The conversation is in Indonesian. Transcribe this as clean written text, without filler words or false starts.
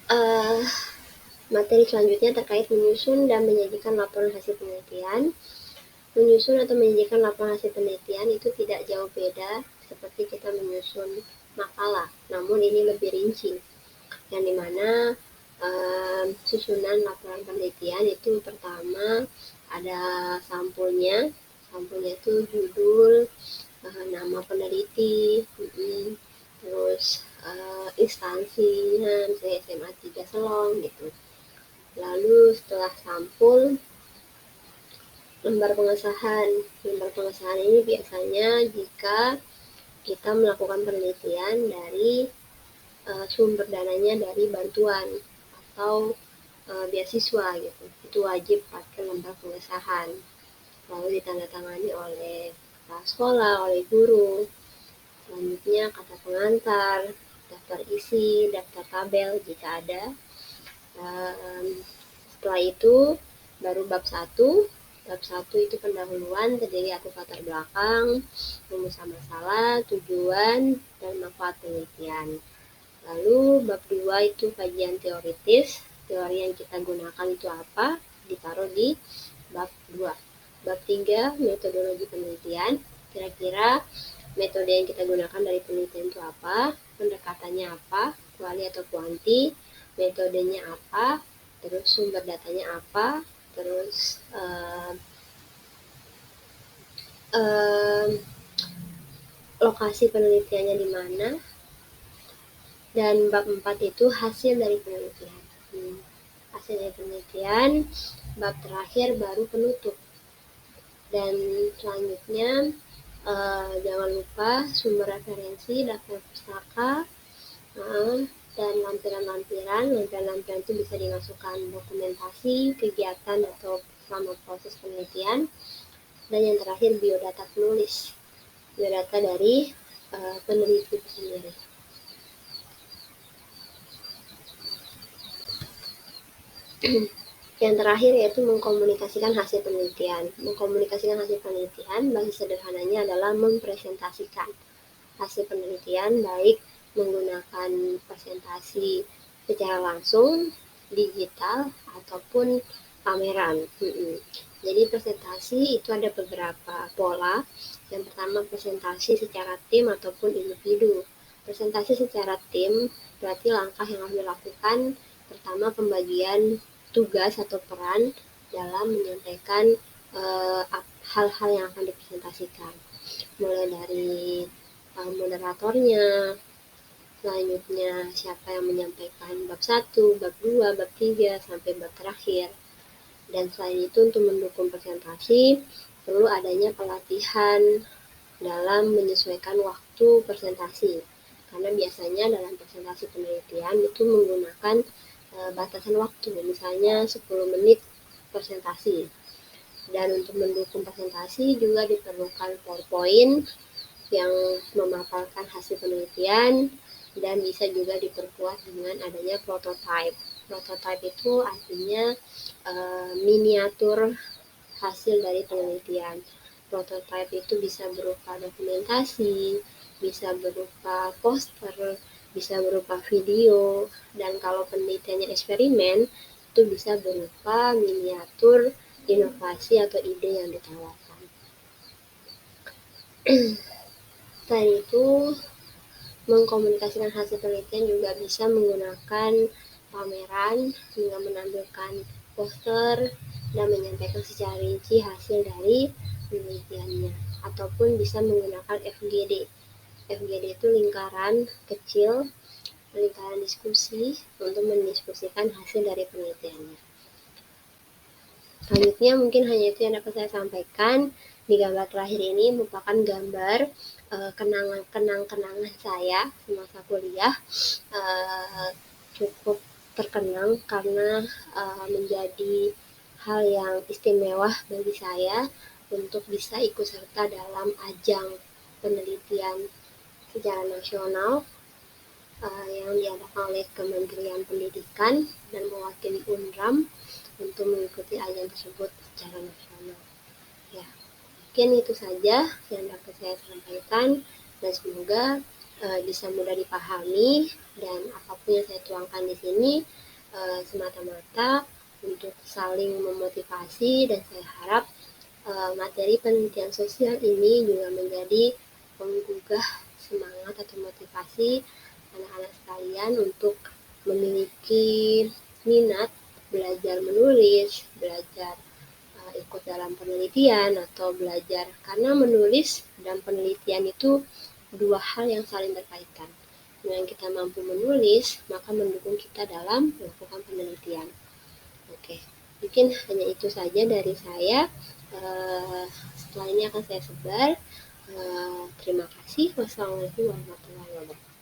Uh, Materi selanjutnya terkait menyusun dan menyajikan laporan hasil penelitian. Menyusun atau menyajikan laporan hasil penelitian itu tidak jauh beda seperti kita menyusun makalah, namun ini lebih rinci, yang dimana susunan laporan penelitian itu pertama ada sampulnya. Sampulnya itu judul, nama peneliti, terus instansinya, misalnya SMA 3 Selong gitu. Lalu setelah sampul, lembar pengesahan. Lembar pengesahan ini biasanya jika kita melakukan penelitian dari sumber dananya dari bantuan atau beasiswa gitu. Itu wajib pakai lembar pengesahan. Lalu ditandatangani oleh kepala sekolah, oleh guru. Selanjutnya kata pengantar, daftar isi, daftar tabel jika ada. Setelah itu baru bab 1. Bab 1 itu pendahuluan, terdiri atas latar belakang, rumusan masalah, tujuan, dan manfaat penelitian. Lalu bab 2 itu kajian teoritis, teori yang kita gunakan itu apa, ditaruh di bab 2. Bab 3 metodologi penelitian, kira-kira metode yang kita gunakan dari penelitian itu apa, pendekatannya apa, kuali atau kuanti, metodenya apa, terus sumber datanya apa, terus lokasi penelitiannya di mana, dan bab 4 itu hasil dari penelitian. Hasil dari penelitian, bab terakhir baru penutup. Dan selanjutnya jangan lupa sumber referensi, daftar pustaka, dan lampiran-lampiran. Lampiran-lampiran itu bisa dimasukkan dokumentasi, kegiatan, atau selama proses penelitian. Dan yang terakhir biodata penulis, biodata dari peneliti itu sendiri. Yang terakhir yaitu mengkomunikasikan hasil penelitian. Mengkomunikasikan hasil penelitian bagi sederhananya adalah mempresentasikan hasil penelitian, baik menggunakan presentasi secara langsung, digital, ataupun pameran. Jadi presentasi itu ada beberapa pola. Yang pertama presentasi secara tim ataupun individu. Presentasi secara tim berarti langkah yang harus dilakukan. Pertama, pembagian tugas atau peran dalam menyampaikan hal-hal yang akan dipresentasikan. Mulai dari moderatornya, selanjutnya siapa yang menyampaikan bab 1, bab 2, bab 3, sampai bab terakhir. Dan selain itu untuk mendukung presentasi, perlu adanya pelatihan dalam menyesuaikan waktu presentasi. Karena biasanya dalam presentasi penelitian itu menggunakan batasan waktu, misalnya 10 menit presentasi. Dan untuk mendukung presentasi juga diperlukan PowerPoint yang memaparkan hasil penelitian, dan bisa juga diperkuat dengan adanya prototype. Prototype itu artinya miniatur hasil dari penelitian. Prototype itu bisa berupa dokumentasi, bisa berupa poster, bisa berupa video, dan kalau penelitiannya eksperimen itu bisa berupa miniatur inovasi atau ide yang ditawarkan. Selain itu, mengkomunikasikan hasil penelitian juga bisa menggunakan pameran hingga menampilkan poster dan menyampaikan secara rinci hasil dari penelitiannya, ataupun bisa menggunakan FGD. FGD itu lingkaran kecil, lingkaran diskusi untuk mendiskusikan hasil dari penelitiannya. Selanjutnya mungkin hanya itu yang dapat saya sampaikan. Di gambar terakhir ini merupakan gambar kenang-kenangan saya semasa kuliah. Cukup terkenang karena menjadi hal yang istimewa bagi saya untuk bisa ikut serta dalam ajang penelitian secara nasional yang diadakan oleh Kementerian Pendidikan dan mewakili UNRAM untuk mengikuti ajang tersebut secara nasional. Ya, mungkin itu saja yang dapat saya sampaikan, dan semoga bisa mudah dipahami, dan apapun yang saya tuangkan di sini semata-mata untuk saling memotivasi, dan saya harap materi penelitian sosial ini juga menjadi menggugah semangat atau motivasi anak-anak sekalian untuk memiliki minat belajar menulis, belajar ikut dalam penelitian atau belajar, karena menulis dan penelitian itu dua hal yang saling berkaitan. Dengan kita mampu menulis, maka mendukung kita dalam melakukan penelitian. Oke, mungkin hanya itu saja dari saya. Setelah ini akan saya sebar. Terima kasih. Wassalamualaikum warahmatullahi wabarakatuh.